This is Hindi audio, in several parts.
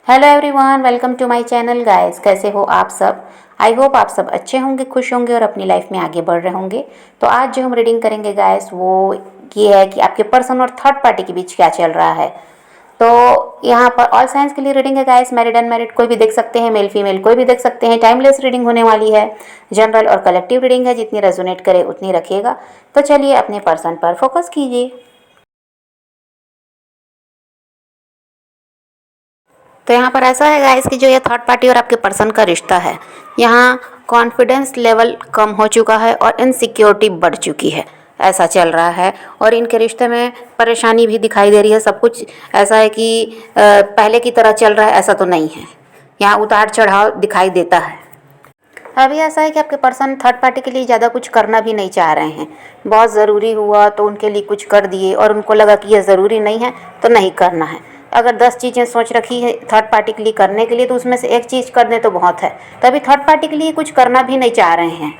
Hello everyone, welcome to my channel guys. कैसे हो आप सब? आई होप आप सब अच्छे होंगे, खुश होंगे और अपनी लाइफ में आगे बढ़ रहे होंगे। तो आज जो हम रीडिंग करेंगे गाइस वो ये है कि आपके पर्सन और थर्ड पार्टी के बीच क्या चल रहा है। तो यहाँ पर ऑल साइंस के लिए रीडिंग है गाइस। मैरिड अनमैरिड कोई भी देख सकते हैं, मेल फीमेल कोई भी देख सकते हैं। टाइमलेस रीडिंग होने वाली है। जनरल और कलेक्टिव रीडिंग है, जितनी रेजोनेट करे उतनी रखिएगा। तो चलिए अपने पर्सन पर फोकस कीजिए। तो यहाँ पर ऐसा है गाइस कि जो ये थर्ड पार्टी और आपके पर्सन का रिश्ता है, यहाँ कॉन्फिडेंस लेवल कम हो चुका है और इनसिक्योरिटी बढ़ चुकी है, ऐसा चल रहा है। और इनके रिश्ते में परेशानी भी दिखाई दे रही है। सब कुछ ऐसा है कि पहले की तरह चल रहा है ऐसा तो नहीं है। यहाँ उतार चढ़ाव दिखाई देता है। अभी ऐसा है कि आपके पर्सन थर्ड पार्टी के लिए ज़्यादा कुछ करना भी नहीं चाह रहे हैं। बहुत ज़रूरी हुआ तो उनके लिए कुछ कर दिए और उनको लगा कि यह ज़रूरी नहीं है तो नहीं करना है। अगर 10 चीज़ें सोच रखी है थर्ड पार्टी के लिए करने के लिए तो उसमें से एक चीज़ कर दें तो बहुत है। तो अभी थर्ड पार्टी के लिए कुछ करना भी नहीं चाह रहे हैं।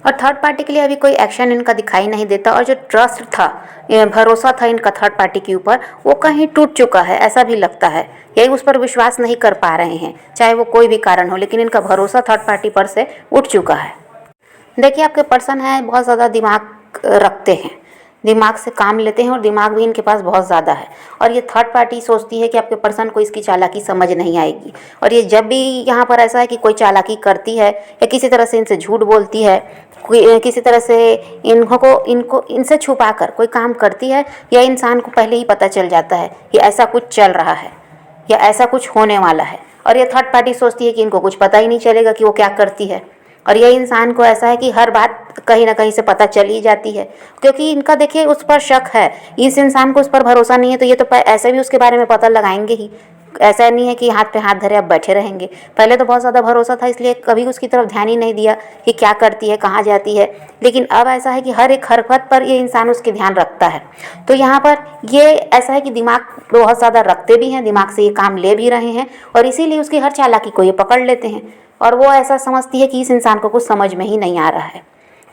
और थर्ड पार्टी के लिए अभी कोई एक्शन इनका दिखाई नहीं देता। और जो ट्रस्ट था, भरोसा था इनका थर्ड पार्टी के ऊपर, वो कहीं टूट चुका है ऐसा भी लगता है। यही उस पर विश्वास नहीं कर पा रहे हैं, चाहे वो कोई भी कारण हो, लेकिन इनका भरोसा थर्ड पार्टी पर से उठ चुका है। देखिए आपके पर्सन है बहुत ज़्यादा दिमाग रखते हैं, दिमाग से काम लेते हैं और दिमाग भी इनके पास बहुत ज़्यादा है। और ये थर्ड पार्टी सोचती है कि आपके पर्सन को इसकी चालाकी समझ नहीं आएगी। और ये जब भी यहाँ पर ऐसा है कि कोई चालाकी करती है या किसी तरह से इनसे झूठ बोलती है, कोई किसी तरह से इनको इनसे छुपा कर कोई काम करती है, या इंसान को पहले ही पता चल जाता है कि ऐसा कुछ चल रहा है या ऐसा कुछ होने वाला है। और ये थर्ड पार्टी सोचती है कि इनको कुछ पता ही नहीं चलेगा कि वो क्या करती है। और यह इंसान को ऐसा है कि हर बात कहीं ना कहीं से पता चल ही जाती है, क्योंकि इनका देखिए उस पर शक है। इस इंसान को उस पर भरोसा नहीं है तो ये तो ऐसे भी उसके बारे में पता लगाएंगे ही। ऐसा नहीं है कि हाथ पे हाथ धरे अब बैठे रहेंगे। पहले तो बहुत ज़्यादा भरोसा था, इसलिए कभी उसकी तरफ ध्यान ही नहीं दिया कि क्या करती है, कहाँ जाती है। लेकिन अब ऐसा है कि हर एक हरकत पर ये इंसान उसकी ध्यान रखता है। तो यहाँ पर ये ऐसा है कि दिमाग बहुत ज़्यादा रखते भी हैं, दिमाग से ये काम ले भी रहे हैं, और इसीलिए उसकी हर चालाकी को ये पकड़ लेते हैं। और वो ऐसा समझती है कि इस इंसान को कुछ समझ में ही नहीं आ रहा है।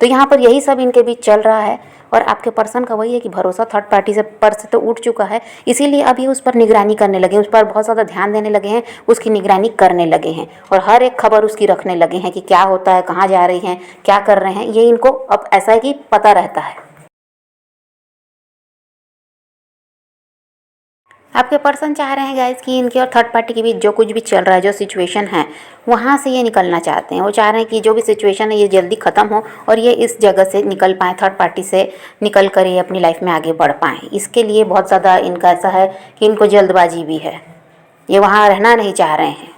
तो यहाँ पर यही सब इनके बीच चल रहा है। और आपके पर्सन का वही है कि भरोसा थर्ड पार्टी से तो उठ चुका है, इसीलिए अब ये उस पर निगरानी करने लगे हैं, उस पर बहुत ज़्यादा ध्यान देने लगे हैं, उसकी निगरानी करने लगे हैं और हर एक खबर उसकी रखने लगे हैं कि क्या होता है, कहाँ जा रही हैं, क्या कर रहे हैं। ये इनको अब ऐसा है कि पता रहता है। आपके पर्सन चाह रहे हैं गाइस कि इनके और थर्ड पार्टी के बीच जो कुछ भी चल रहा है, जो सिचुएशन है, वहाँ से ये निकलना चाहते हैं। वो चाह रहे हैं कि जो भी सिचुएशन है ये जल्दी ख़त्म हो और ये इस जगह से निकल पाएँ, थर्ड पार्टी से निकल कर ये अपनी लाइफ में आगे बढ़ पाएँ। इसके लिए बहुत ज़्यादा इनका ऐसा है कि इनको जल्दबाजी भी है, ये वहाँ रहना नहीं चाह रहे हैं।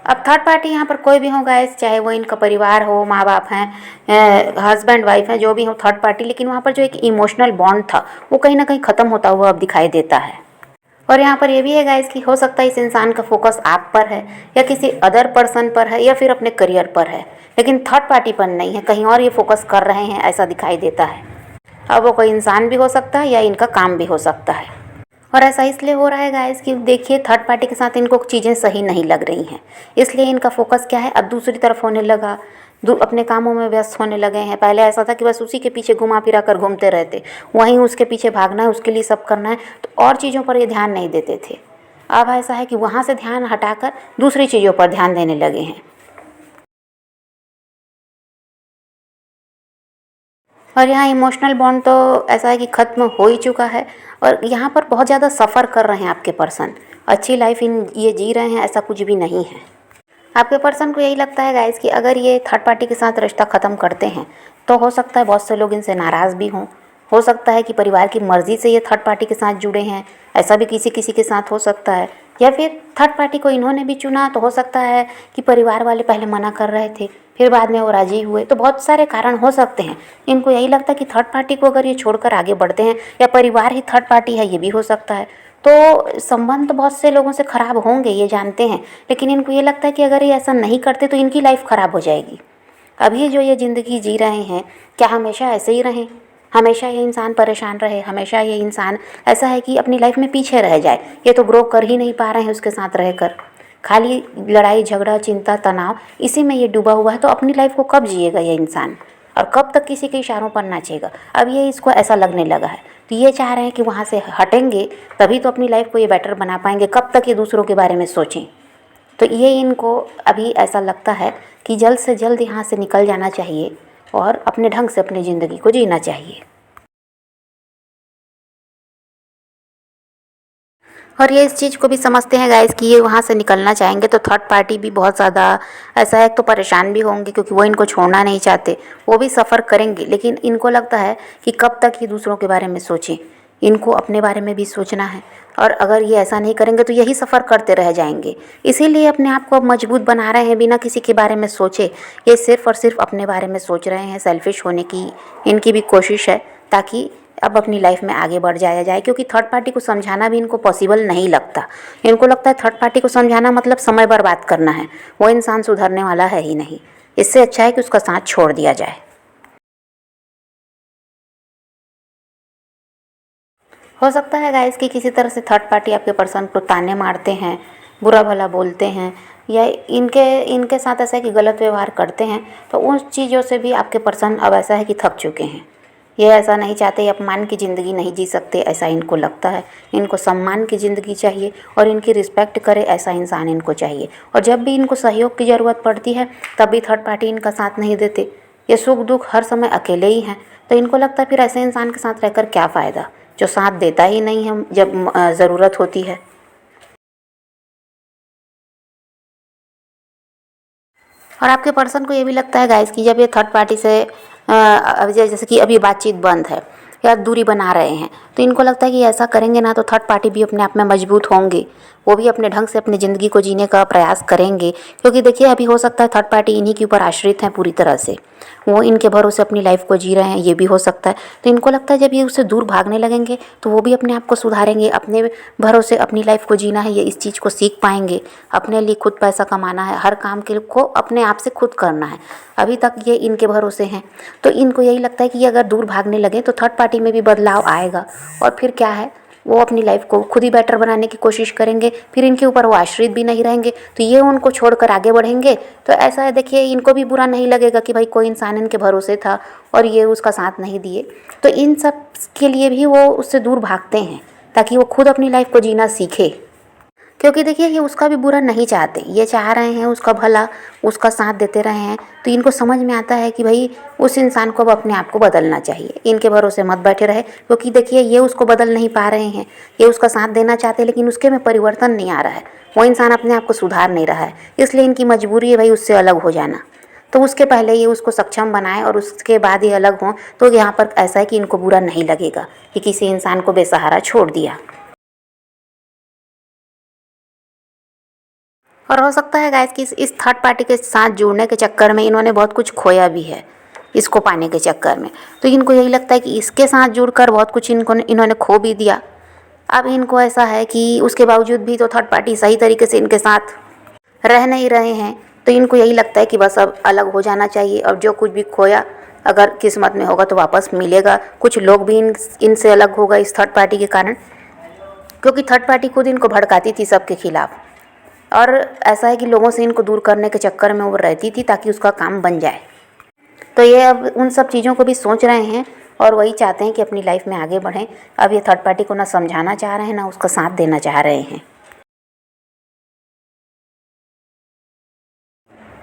अब थर्ड पार्टी यहाँ पर कोई भी हो गाइस, चाहे वो इनका परिवार हो, माँ बाप हैं, हस्बैंड वाइफ हैं, जो भी हो थर्ड पार्टी, लेकिन वहाँ पर जो एक इमोशनल बॉन्ड था वो कहीं ना कहीं ख़त्म होता हुआ अब दिखाई देता है। और यहाँ पर ये भी है गाइस कि हो सकता है इस इंसान का फोकस आप पर है या किसी अदर पर्सन पर है या फिर अपने करियर पर है, लेकिन थर्ड पार्टी पर नहीं है, कहीं और ये फोकस कर रहे हैं ऐसा दिखाई देता है। अब वो कोई इंसान भी हो सकता है या इनका काम भी हो सकता है। और ऐसा इसलिए हो रहा है गाइस कि देखिए थर्ड पार्टी के साथ इनको चीज़ें सही नहीं लग रही हैं, इसलिए इनका फोकस क्या है अब दूसरी तरफ होने लगा, अपने कामों में व्यस्त होने लगे हैं। पहले ऐसा था कि बस उसी के पीछे घुमा फिरा कर घूमते रहते, वहीं उसके पीछे भागना है, उसके लिए सब करना है, तो और चीज़ों पर ये ध्यान नहीं देते थे। अब ऐसा है कि वहाँ से ध्यान हटाकर दूसरी चीज़ों पर ध्यान देने लगे हैं। और यहाँ इमोशनल बॉन्ड तो ऐसा है कि ख़त्म हो ही चुका है। और यहाँ पर बहुत ज़्यादा सफ़र कर रहे हैं आपके पर्सन, अच्छी लाइफ इन ये जी रहे हैं ऐसा कुछ भी नहीं है। आपके पर्सन को यही लगता है गाइस कि अगर ये थर्ड पार्टी के साथ रिश्ता ख़त्म करते हैं तो हो सकता है बहुत से लोग इनसे नाराज़ भी हों। हो सकता है कि परिवार की मर्ज़ी से ये थर्ड पार्टी के साथ जुड़े हैं, ऐसा भी किसी किसी के साथ हो सकता है। या फिर थर्ड पार्टी को इन्होंने भी चुना तो हो सकता है कि परिवार वाले पहले मना कर रहे थे, फिर बाद में वो राज़ी हुए, तो बहुत सारे कारण हो सकते हैं। इनको यही लगता है कि थर्ड पार्टी को अगर ये छोड़कर आगे बढ़ते हैं, या परिवार ही थर्ड पार्टी है ये भी हो सकता है, तो संबंध तो बहुत से लोगों से ख़राब होंगे ये जानते हैं। लेकिन इनको ये लगता है कि अगर ये ऐसा नहीं करते तो इनकी लाइफ ख़राब हो जाएगी। अभी जो ये ज़िंदगी जी रहे हैं क्या हमेशा ऐसे ही रहें? हमेशा ये इंसान परेशान रहे, हमेशा ये इंसान ऐसा है कि अपनी लाइफ में पीछे रह जाए? ये तो ग्रो कर ही नहीं पा रहे हैं उसके साथ रहकर, खाली लड़ाई झगड़ा चिंता तनाव इसी में ये डूबा हुआ है। तो अपनी लाइफ को कब जिएगा ये इंसान, और कब तक किसी के इशारों पर नाचेगा? अब ये इसको ऐसा लगने लगा है। तो ये चाह रहे हैं कि वहाँ से हटेंगे तभी तो अपनी लाइफ को ये बेटर बना पाएंगे, कब तक ये दूसरों के बारे में सोचें। तो ये इनको अभी ऐसा लगता है कि जल्द से जल्द यहाँ से निकल जाना चाहिए और अपने ढंग से अपनी ज़िंदगी को जीना चाहिए। और ये इस चीज़ को भी समझते हैं गाइस कि ये वहाँ से निकलना चाहेंगे तो थर्ड पार्टी भी बहुत ज़्यादा ऐसा है, तो परेशान भी होंगे क्योंकि वो इनको छोड़ना नहीं चाहते, वो भी सफ़र करेंगे। लेकिन इनको लगता है कि कब तक ये दूसरों के बारे में सोचें, इनको अपने बारे में भी सोचना है। और अगर ये ऐसा नहीं करेंगे तो यही सफ़र करते रह जाएंगे। इसीलिए अपने आप को अब मजबूत बना रहे हैं, बिना किसी के बारे में सोचे ये सिर्फ़ और सिर्फ अपने बारे में सोच रहे हैं। सेल्फिश होने की इनकी भी कोशिश है ताकि अब अपनी लाइफ में आगे बढ़ जाया जाए, क्योंकि थर्ड पार्टी को समझाना भी इनको पॉसिबल नहीं लगता। इनको लगता है थर्ड पार्टी को समझाना मतलब समय बर्बाद करना है, वो इंसान सुधरने वाला है ही नहीं। इससे अच्छा है कि उसका साथ छोड़ दिया जाए। हो सकता है गाइस कि किसी तरह से थर्ड पार्टी आपके पर्सन को ताने मारते हैं, बुरा भला बोलते हैं, या इनके साथ ऐसा है कि गलत व्यवहार करते हैं। तो उन चीज़ों से भी आपके पर्सन अब ऐसा है कि थक चुके हैं। ये ऐसा नहीं चाहते, अपमान की ज़िंदगी नहीं जी सकते, ऐसा इनको लगता है। इनको सम्मान की ज़िंदगी चाहिए और इनकी रिस्पेक्ट करे ऐसा इंसान इनको चाहिए। और जब भी इनको सहयोग की ज़रूरत पड़ती है तब भी थर्ड पार्टी इनका साथ नहीं देते। ये सुख दुख हर समय अकेले ही हैं। तो इनको लगता है फिर ऐसे इंसान के साथ रहकर क्या फ़ायदा जो साथ देता ही नहीं है जब ज़रूरत होती है। और आपके पर्सन को ये भी लगता है गाइस कि जब ये थर्ड पार्टी से जैसे कि अभी बातचीत बंद है या दूरी बना रहे हैं, तो इनको लगता है कि ऐसा करेंगे ना तो थर्ड पार्टी भी अपने आप में मजबूत होंगे, वो भी अपने ढंग से अपनी ज़िंदगी को जीने का प्रयास करेंगे। क्योंकि देखिए अभी हो सकता है थर्ड पार्टी इन्हीं के ऊपर आश्रित हैं पूरी तरह से, वो इनके भरोसे अपनी लाइफ को जी रहे हैं, ये भी हो सकता है। तो इनको लगता है जब ये उससे दूर भागने लगेंगे तो वो भी अपने आप को सुधारेंगे, अपने भरोसे अपनी लाइफ को जीना है, ये इस चीज़ को सीख पाएंगे। अपने लिए खुद पैसा कमाना है, हर काम के को अपने आप से खुद करना है। अभी तक ये इनके भरोसे हैं, तो इनको यही लगता है कि अगर दूर भागने लगे तो थर्ड पार्टी में भी बदलाव आएगा और फिर क्या है, वो अपनी लाइफ को खुद ही बेटर बनाने की कोशिश करेंगे। फिर इनके ऊपर वो आश्रित भी नहीं रहेंगे, तो ये उनको छोड़कर आगे बढ़ेंगे। तो ऐसा है, देखिए इनको भी बुरा नहीं लगेगा कि भाई कोई इंसान इनके भरोसे था और ये उसका साथ नहीं दिए। तो इन सब के लिए भी वो उससे दूर भागते हैं ताकि वो खुद अपनी लाइफ को जीना सीखे। क्योंकि देखिए ये उसका भी बुरा नहीं चाहते, ये चाह रहे हैं उसका भला, उसका साथ देते रहे हैं। तो इनको समझ में आता है कि भाई उस इंसान को अब अपने आप को बदलना चाहिए, इनके भरोसे मत बैठे रहे। क्योंकि देखिए ये उसको बदल नहीं पा रहे हैं, ये उसका साथ देना चाहते हैं लेकिन उसके में परिवर्तन नहीं आ रहा है, वो इंसान अपने आप को सुधार नहीं रहा है। इसलिए इनकी मजबूरी है भाई उससे अलग हो जाना। तो उसके पहले ये उसको सक्षम बनाए और उसके बाद ये अलग हों, तो यहाँ पर ऐसा है कि इनको बुरा नहीं लगेगा कि किसी इंसान को बेसहारा छोड़ दिया। और हो सकता है गाइस कि इस थर्ड पार्टी के साथ जुड़ने के चक्कर में इन्होंने बहुत कुछ खोया भी है, इसको पाने के चक्कर में। तो इनको यही लगता है कि इसके साथ जुड़कर बहुत कुछ इन्होंने खो भी दिया। अब इनको ऐसा है कि उसके बावजूद भी तो थर्ड पार्टी सही तरीके से इनके साथ रह नहीं रहे हैं। तो इनको यही लगता है कि बस अब अलग हो जाना चाहिए और जो कुछ भी खोया अगर किस्मत में होगा तो वापस मिलेगा। कुछ लोग भी इनसे अलग होगा इस थर्ड पार्टी के कारण, क्योंकि थर्ड पार्टी खुद इनको भड़काती थी सबके खिलाफ। और ऐसा है कि लोगों से इनको दूर करने के चक्कर में वो रहती थी ताकि उसका काम बन जाए। तो ये अब उन सब चीज़ों को भी सोच रहे हैं और वही चाहते हैं कि अपनी लाइफ में आगे बढ़ें। अब ये थर्ड पार्टी को ना समझाना चाह रहे हैं ना उसका साथ देना चाह रहे हैं।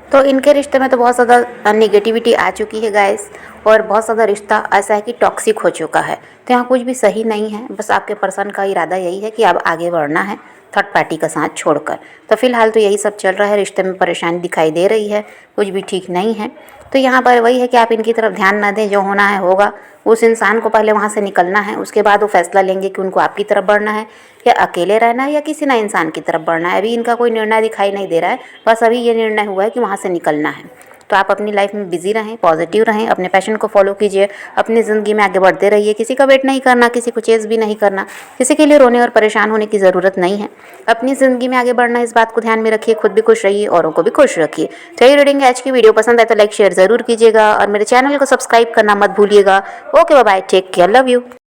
तो इनके रिश्ते में तो बहुत ज़्यादा नेगेटिविटी आ चुकी है गाइस, और बहुत ज़्यादा रिश्ता ऐसा है कि टॉक्सिक हो चुका है। तो यहाँ कुछ भी सही नहीं है, बस आपके पर्सन का इरादा यही है कि अब आगे बढ़ना है थर्ड पार्टी का साथ छोड़कर। तो फिलहाल तो यही सब चल रहा है, रिश्ते में परेशानी दिखाई दे रही है, कुछ भी ठीक नहीं है। तो यहाँ पर वही है कि आप इनकी तरफ ध्यान ना दें, जो होना है होगा। उस इंसान को पहले वहाँ से निकलना है, उसके बाद वो फैसला लेंगे कि उनको आपकी तरफ बढ़ना है या अकेले रहना है या किसी नए इंसान की तरफ बढ़ना है। अभी इनका कोई निर्णय दिखाई नहीं दे रहा है, बस अभी ये निर्णय हुआ है कि वहाँ से निकलना है। तो आप अपनी लाइफ में बिजी रहें, पॉजिटिव रहें, अपने पैशन को फॉलो कीजिए, अपनी ज़िंदगी में आगे बढ़ते रहिए। किसी का वेट नहीं करना, किसी को चेज़ भी नहीं करना, किसी के लिए रोने और परेशान होने की ज़रूरत नहीं है। अपनी ज़िंदगी में आगे बढ़ना, इस बात को ध्यान में रखिए। खुद भी खुश रहिए, औरों को भी खुश रखिए। तो ये रीडिंग आज की वीडियो पसंद आए तो लाइक शेयर ज़रूर कीजिएगा और मेरे चैनल को सब्सक्राइब करना मत भूलिएगा। Okay bye, take care, love you.